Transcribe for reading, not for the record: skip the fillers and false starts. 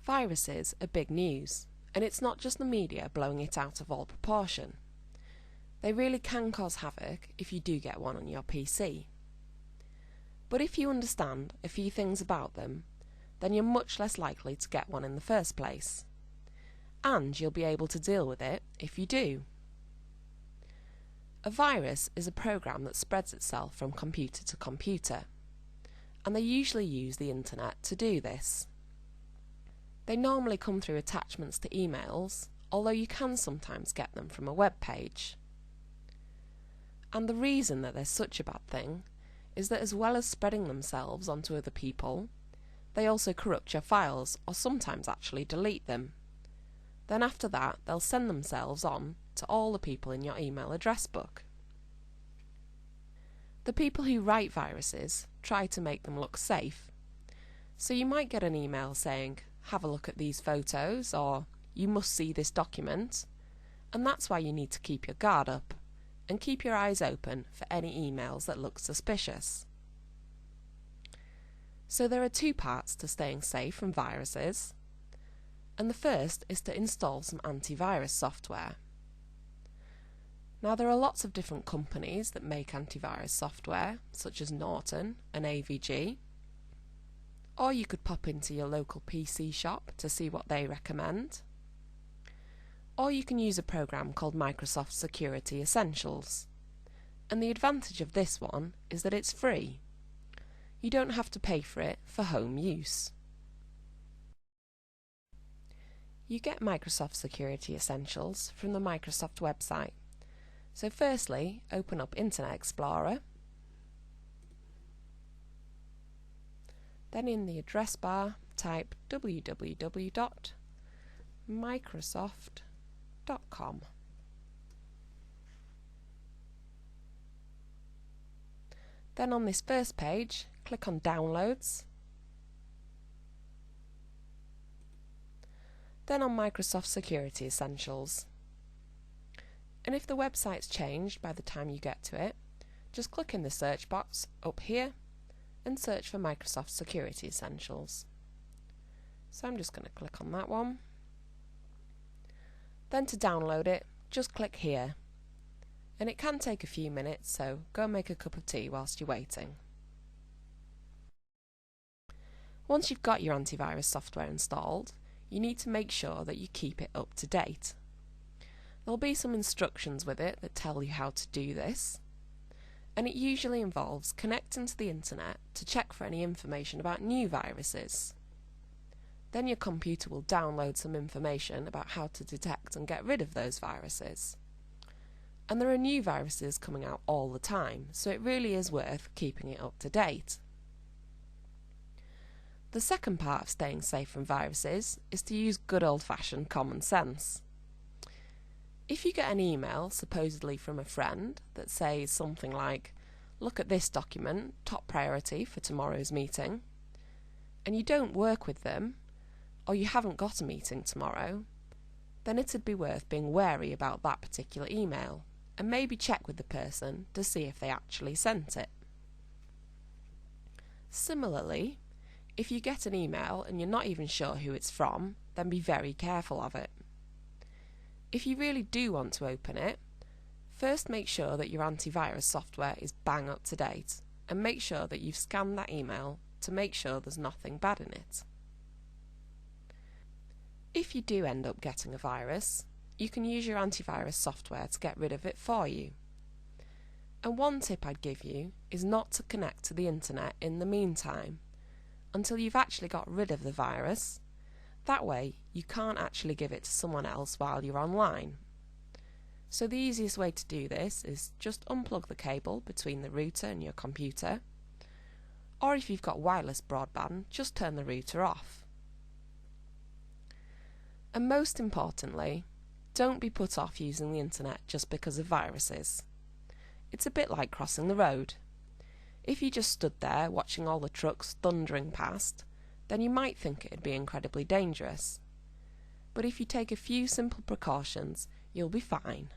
Viruses are big news, and it's not just the media blowing it out of all proportion. They really can cause havoc if you do get one on your PC. But if you understand a few things about them, then you're much less likely to get one in the first place. And you'll be able to deal with it if you do. A virus is a program that spreads itself from computer to computer, and they usually use the internet to do this. They normally come through attachments to emails, although you can sometimes get them from a web page. And the reason that they're such a bad thing is that as well as spreading themselves onto other people, they also corrupt your files or sometimes actually delete them. Then after that, they'll send themselves on to all the people in your email address book. The people who write viruses try to make them look safe. So you might get an email saying, "Have a look at these photos," or "You must see this document," and that's why you need to keep your guard up and keep your eyes open for any emails that look suspicious. So there are two parts to staying safe from viruses, and the first is to install some antivirus software. Now there are lots of different companies that make antivirus software, such as Norton and AVG, or you could pop into your local PC shop to see what they recommend. Or you can use a program called Microsoft Security Essentials. And the advantage of this one is that it's free. You don't have to pay for it for home use. You get Microsoft Security Essentials from the Microsoft website. So firstly, open up Internet Explorer. Then in the address bar, type www.microsoft.com. Then on this first page, click on Downloads. Then on Microsoft Security Essentials. And if the website's changed by the time you get to it, just click in the search box up here and search for Microsoft Security Essentials. So I'm just going to click on that one. Then to download it, just click here. And it can take a few minutes, so go and make a cup of tea whilst you're waiting. Once you've got your antivirus software installed, you need to make sure that you keep it up to date. There'll be some instructions with it that tell you how to do this, and it usually involves connecting to the internet to check for any information about new viruses. Then your computer will download some information about how to detect and get rid of those viruses. And there are new viruses coming out all the time, so it really is worth keeping it up to date. The second part of staying safe from viruses is to use good old-fashioned common sense. If you get an email, supposedly from a friend, that says something like, "Look at this document, top priority for tomorrow's meeting," and you don't work with them, or you haven't got a meeting tomorrow, then it'd be worth being wary about that particular email, and maybe check with the person to see if they actually sent it. Similarly, if you get an email and you're not even sure who it's from, then be very careful of it. If you really do want to open it, first make sure that your antivirus software is bang up to date, and make sure that you've scanned that email to make sure there's nothing bad in it. If you do end up getting a virus, you can use your antivirus software to get rid of it for you. And one tip I'd give you is not to connect to the internet in the meantime, until you've actually got rid of the virus. That way, you can't actually give it to someone else while you're online. So the easiest way to do this is just unplug the cable between the router and your computer, or if you've got wireless broadband, just turn the router off. And most importantly, don't be put off using the internet just because of viruses. It's a bit like crossing the road. If you just stood there watching all the trucks thundering past, then you might think it'd be incredibly dangerous. But if you take a few simple precautions, you'll be fine.